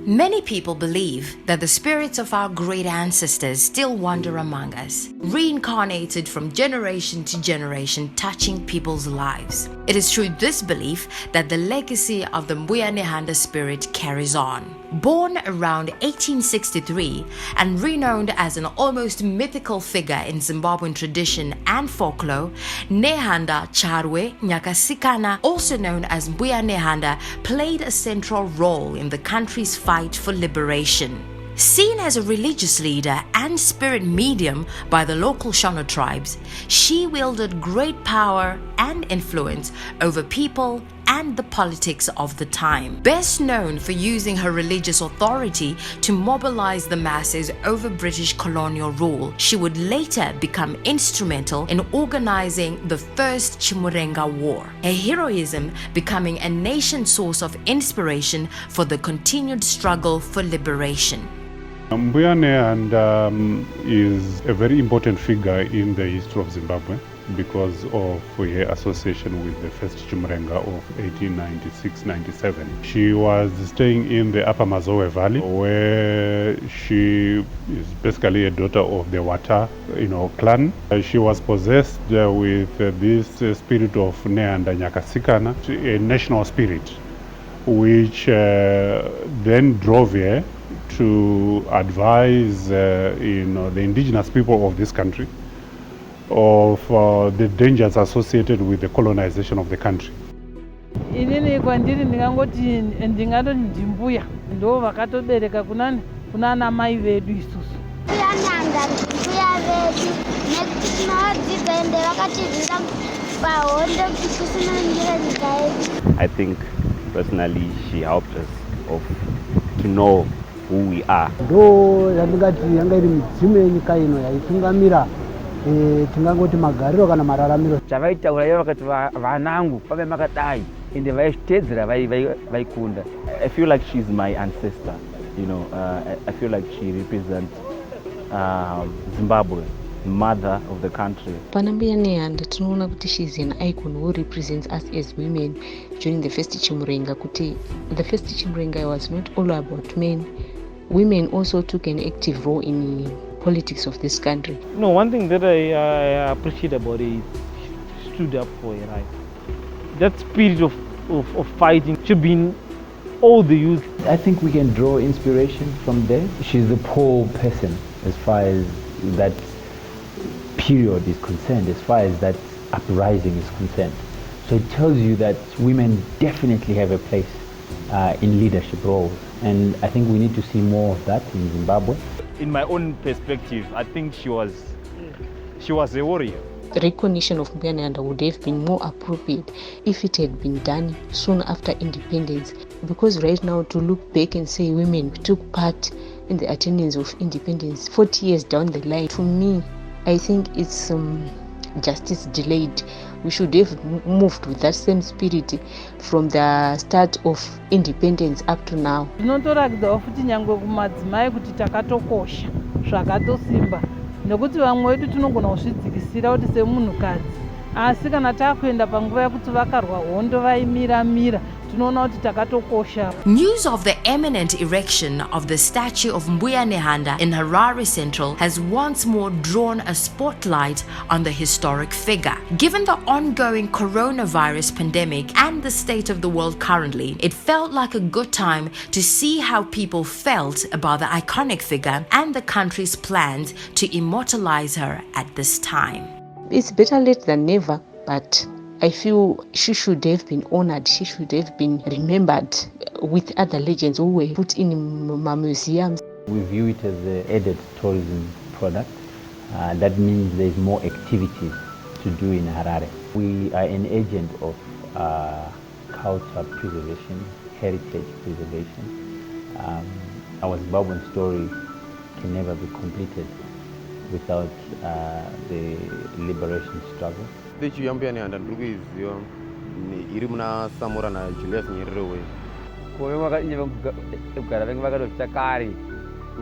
Many people believe that the spirits of our great ancestors still wander among us, reincarnated from generation to generation, touching people's lives. It is through this belief that the legacy of the Mbuya Nehanda spirit carries on. Born around 1863 and renowned as an almost mythical figure in Zimbabwean tradition and folklore, Nehanda Charwe Nyakasikana, also known as Mbuya Nehanda, played a central role in the country's fight for liberation. Seen as a religious leader and spirit medium by the local Shona tribes, she wielded great power and influence over people and the politics of the time. Best known for using her religious authority to mobilize the masses over British colonial rule, she would later become instrumental in organizing the First Chimurenga War, her heroism becoming a nation source of inspiration for the continued struggle for liberation. Mbuya Nehanda is a very important figure in the history of Zimbabwe because of her association with the First Chimurenga of 1896-97. She was staying in the Upper Mazowe Valley, where she is basically a daughter of the Wata, clan. She was possessed with this spirit of Nehanda Nyakasikana, a national spirit, which then drove her to advise the indigenous people of this country of the dangers associated with the colonization of the country. Inini kwandiri ndingangoti ndingatoti ndimbuya ndo vakatobereka kunana mai vedu isusu. Mbuya vedu nekutinoodzidzaende vakatibvisa pahondo kusina nyika yedu. I think personally she helped us to know who we are. Ndo yandingati yanga iri midzimu yenyika ino yaitungamira tingangoti magariro kana mararamiro. Chavaitaura ivo vakati vanangu pave makadai ende vaitedzera vaikunda. I feel like she's my ancestor, I feel like she represents Zimbabwe, mother of the country. Mbuya Nehanda tinoona kuti she's an icon who represents us as women during the First Chimurenga. Kuti the First Chimurenga was not all about men. Women also took an active role in politics of this country. No, one thing that I appreciate about it is she stood up for her rights. That spirit of fighting should be in all the youth. I think we can draw inspiration from there. She's the pole person as far as that period is concerned, as far as that uprising is concerned. So it tells you that women definitely have a place in leadership roles, and I think we need to see more of that in Zimbabwe. In my own perspective, I think she was a warrior. The recognition of Mbuya Nehanda would have been more appropriate if it had been done soon after independence, because right now to look back and say women took part in the attainments of independence 40 years down the line, to me, I think it's justice delayed. We should have moved with that same spirit from the start of independence up to now. Zvinotorakidzawo futi nyangwe kumadzimai kuti takatokosha zvakatosimba, nekuti vamwe vedu tinogona kuzvidzikisira kuti semunhukadzi, asi kana takuenda panguva yekuti vakarwa hondo vaimira tunoona kuti takatokosha. News of the imminent erection of the statue of Mbuya Nehanda in Harare Central has once more drawn a spotlight on the historic figure. Given the ongoing coronavirus pandemic and the state of the world currently, it felt like a good time to see how people felt about the iconic figure and the country's plans to immortalize her at this time. It's better late than never, but I feel she should have been honored. She should have been remembered with other legends who were put in museums. We view it as an added tourism product. That means there's more activities to do in Harare. We are an agent of culture preservation, heritage preservation. Our Zimbabwean story can never be completed without the liberation struggle. Statue ya Mbuya Nehanda ndikuiziva iri muna Samora na Julius Nyerere way. Kuve vakanyanya kugara vengi vakatozvita kare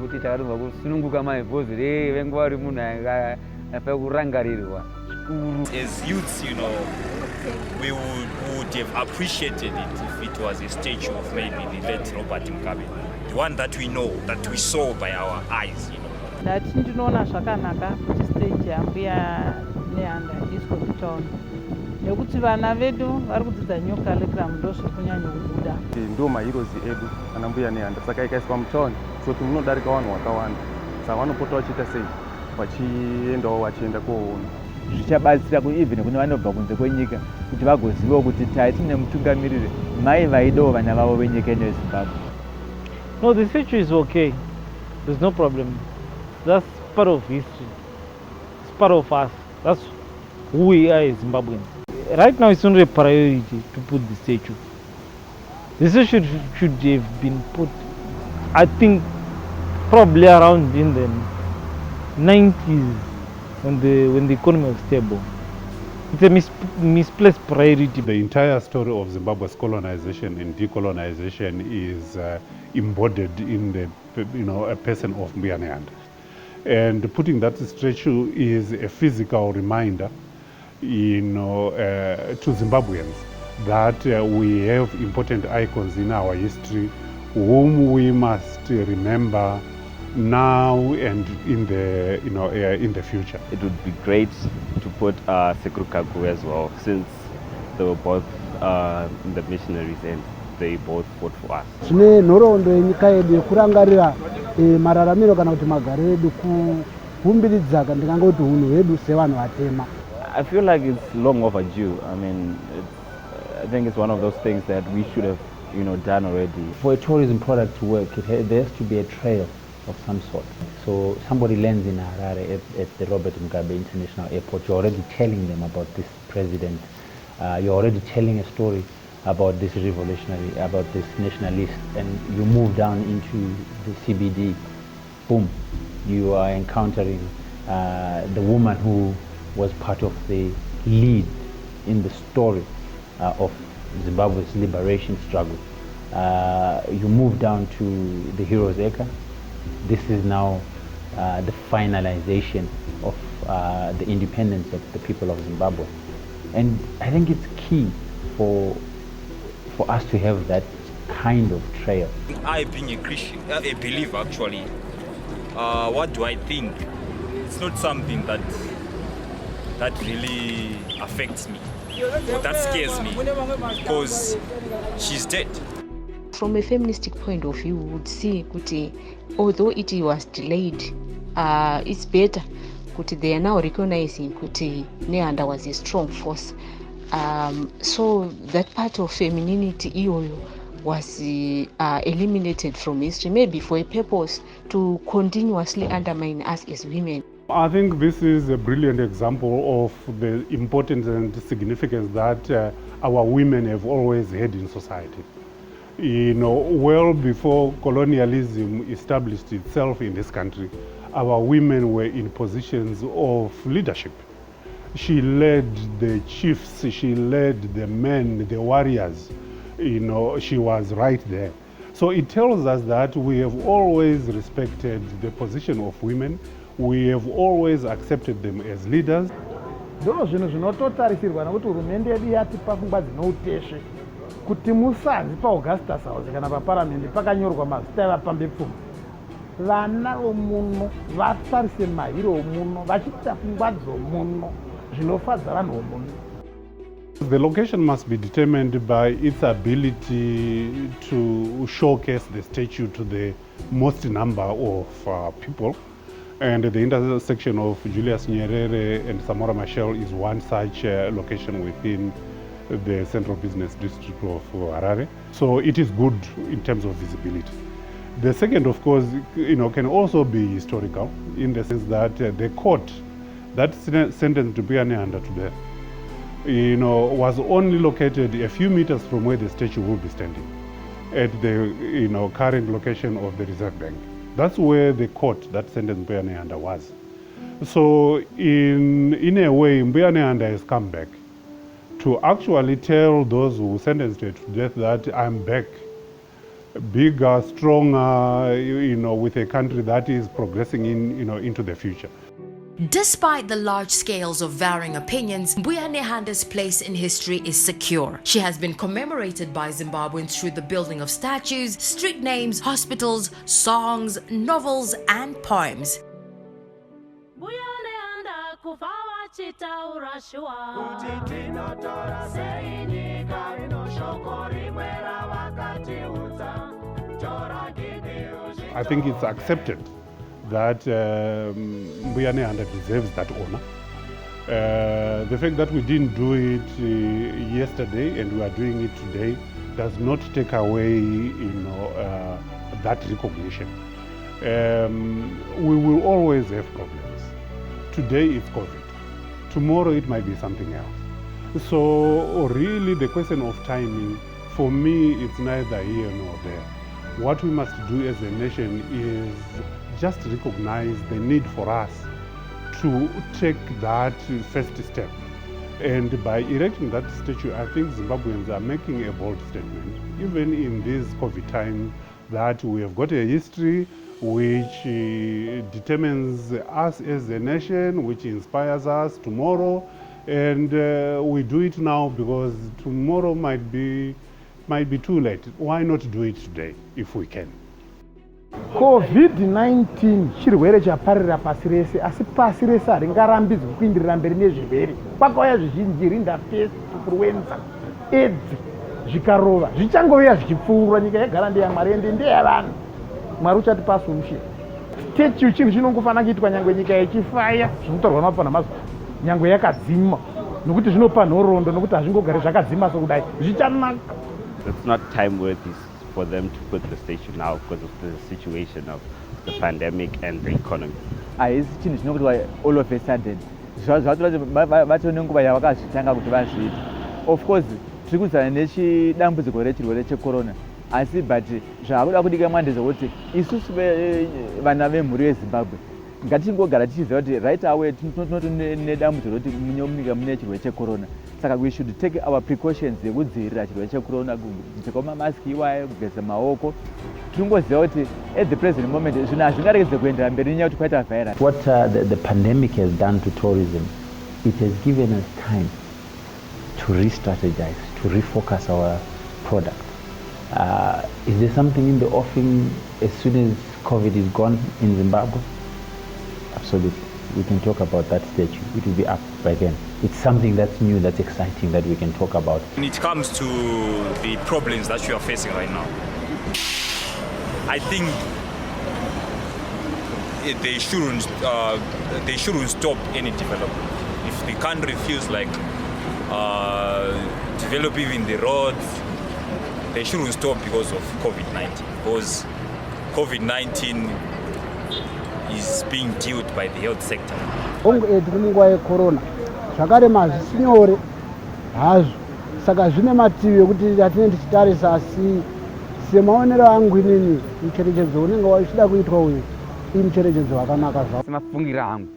kuti takarumva kusununguka maibhozi vengi vari munhu afa kurangarirwa zvikuru. As youths, we would have appreciated it if it was a statue of maybe the late Robert Mugabe. one that we know, that we saw by our eyes, you know. Ndati ndinoona zvakanaka kuti stage yaMbuya Nehanda iswe kutown nekuti vana vedu vari kudzidza new curriculum ndo zviri kunyanya kubuda. Ndo maheroes edu ana Mbuya Nehanda saka ikaiswa mutown kuti munodarika vanhu vakawanda saka vanopota vachiita sei vachiendawo vachienda koona. Zvichabatsira even kune vanobva kunze kwenyika kuti vagozivawo kuti tine mutungamiriri mai vaidawo vana vavo venyika ino yeZimbabwe. No, the future is okay. There's no problem. That's part of history. It's part of us. That's who we are as Zimbabweans. Right now, it's not a priority to put the statue. The statue should have been put, I think, probably around in the 90s when the economy was stable. It's a misplaced priority. The entire story of Zimbabwe's colonization and decolonization is embodied in the a person of Mbuya Nehanda. And putting that statue is a physical reminder, to Zimbabweans that we have important icons in our history whom we must remember now and in the future. It would be great to put Sekuru Kagu as well, since they were both the missionaries and they both fought for us. Tine nhoroondo yenyika yedu yekurangarira mararamiro kana kuti magariro edu kuumbiridza ndingangoti hunhu hwedu sevanhu vatema. I feel like it's long overdue. I mean, I think it's one of those things that we should have, done already. For a tourism product to work, there has to be a trail of some sort. So somebody lands in Harare at the Robert Mugabe International Airport. You're already telling them about this president. You're already telling a story about this revolutionary, about this nationalist, and you move down into the CBD. Boom, you are encountering the woman who was part of the lead in the story of Zimbabwe's liberation struggle. You move down to the Heroes Acre. This is now the finalization of the independence of the people of Zimbabwe. And I think it's key for us to have that kind of trail. I being a Christian, a believer actually, what do I think? It's not something that really affects me, or that scares me, because she's dead. From a feministic point of view, we would see kuti, although it was delayed, it's better kuti they are now recognizing kuti Nehanda was a strong force. So that part of femininity was eliminated from history, maybe for a purpose to continuously undermine us as women. I think this is a brilliant example of the importance and significance that our women have always had in society. Well before colonialism established itself in this country, our women were in positions of leadership. She led the chiefs, she led the men, the warriors. She was right there. So it tells us that we have always respected the position of women. We have always accepted them as leaders. Ndo zvinhu zvinototarisirwa nokuti hurumende yedu yatipa pfungwa dzinouteshe kuti musazi paAugustus House kana paparamendi pakanyorwa mazita evapambepfuma. Vana vomuno vatarise mahiro omuno vachiita pfungwa dzomuno zvinofadza vanhu vomuno. The location must be determined by its ability to showcase the statue to the most number of people. And the intersection of Julius Nyerere and Samora Machel is one such location within the central business district of Harare. So it is good in terms of visibility. The second, of course, can also be historical in the sense that the court that sentenced Mbuya Nehanda to death, was only located a few meters from where the statue will be standing, at the current location of the Reserve Bank. That's where the court that sentenced Mbuya Nehanda was. So in a way, Mbuya Nehanda has come back to actually tell those who sentenced her to death that I'm back, bigger, stronger, with a country that is progressing into the future. Despite the large scales of varying opinions, Mbuya Nehanda's place in history is secure. She has been commemorated by Zimbabweans through the building of statues, street names, hospitals, songs, novels, and poems. I think it's accepted that Mbuya Nehanda deserves that honor. The fact that we didn't do it yesterday and we are doing it today does not take away, that recognition. We will always have problems. Today it's COVID. Tomorrow it might be something else. So really the question of timing, for me, it's neither here nor there. What we must do as a nation is just recognize the need for us to take that first step. And by erecting that statue, I think Zimbabweans are making a bold statement, even in these COVID times, that we have got a history which determines us as a nation, which inspires us tomorrow. And we do it now because tomorrow might be too late. Why not do it today if we can? COVID-19 chirwere chaparira pasi rese, asi pasi rese haringarambidzwi kuindirira mberi nezvirwere. Kwakauya zvizhinji, rinda-pest, influenza, AIDS, zvikarova zvichangouya zvichipfuura. Nyika yagara ndeyaMwari ende ndeyavanhu. Mwari uchatipa solution. Statue chinhu chinongofanira kuitwa nyangwe nyika ichifaya, zvinotaurwa namapanha mazuva, nyangwe yakadzima, nokuti zvinopa nhoroondo, nokuti hazvingogari zvakadzima sokudai, zvichanaka. It's not time worthy for them to put the statue now because of the situation of the pandemic and the economy. Haisi chinhu chinokuitwa all of a sudden. Zvatoda kuti vatore nenguva yavakazvitanga kuti vazviite. Of course, tiri kudzana nechidambudziko rechirwere checorona. Asi but zvaakuda kudikanwa ndezvokuti isusu vana vemhuri yeZimbabwe ngatingogara tichiziva kuti right away tinoto nedambudziko rekuti munyika mune chirwere checorona. Saka we should take our precautions yekudzivirira chirwere checorona, kupfeka mamaski iwayo, kugeza maoko. Tinongoziva kuti at the present moment zvinhu hazvingaregedze kuendera mberi nenyaya kuti kwaita virus. What the pandemic has done to tourism, it has given us time to re-strategize, to refocus our product. Is there something in the offing as soon as COVID is gone in Zimbabwe? Absolutely. We can talk about that statue. It will be up by then. It's something that's new, that's exciting, that we can talk about. When it comes to the problems that you are facing right now, I think they shouldn't stop any development. If the country feels like developing in the roads, they shouldn't stop because of COVID-19. Because COVID-19 is being dealt by the health sector. Munguva yecorona zvakarema hazvisi nyore hazvo, saka zvine mativi ekuti hatinenge tichitarisa. Asi semaonero angu inini, mucherechedzo unenge uchida kuitwa uyu mucherechedzo wakanaka zvavo. Semafungira angu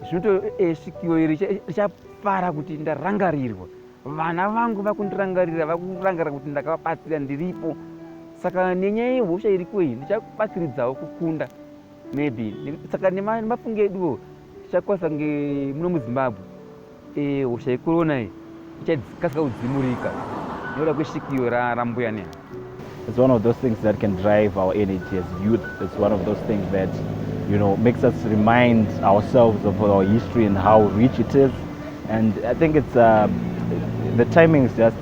zvinoto svikiro iri richafara kuti ndarangarirwa, vana vangu vakundirangarira, vakurangarira kuti ndakavabatsira ndiripo. Saka nenyaya yehosha iriko iyi ndichabatsiridzawo kukunda maybe. Saka nemafungo eduwo tichakwanisa kunge muno muZimbabwe hosha yecorona iyi ichakasika kudzimurika nekuda kwesvikiro raMbuya Nehanda. It's one of those things that can drive our energy as youth. It's one of those things that, makes us remind ourselves of our history and how rich it is. And I think it's the timing is just,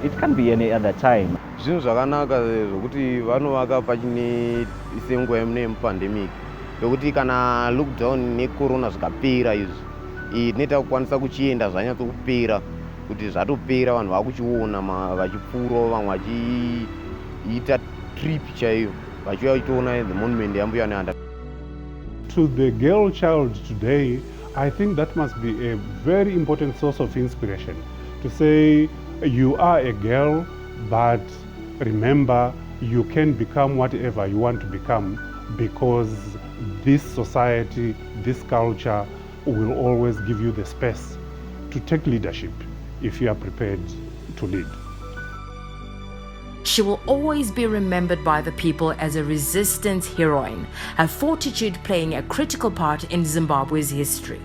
it can't be any other time. Zvinhu zvakanaka zvokuti vanovaka pachine senguva yemupandemic yokuti kana lockdown necorona zvikapera izvi inoita kukwanisa kuchienda zvanyatsokupera, kuti zvatopera vanhu vakuchiona vachipfuura, vamwe vachiita trip chaiyo vachiuya vachiona the monument yaMbuya Nehanda. To the girl child today, I think that must be a very important source of inspiration. To say you are a girl, but remember you can become whatever you want to become, because this society, this culture will always give you the space to take leadership if you are prepared to lead. she will always be remembered by the people as a resistance heroine, her fortitude playing a critical part in Zimbabwe's history.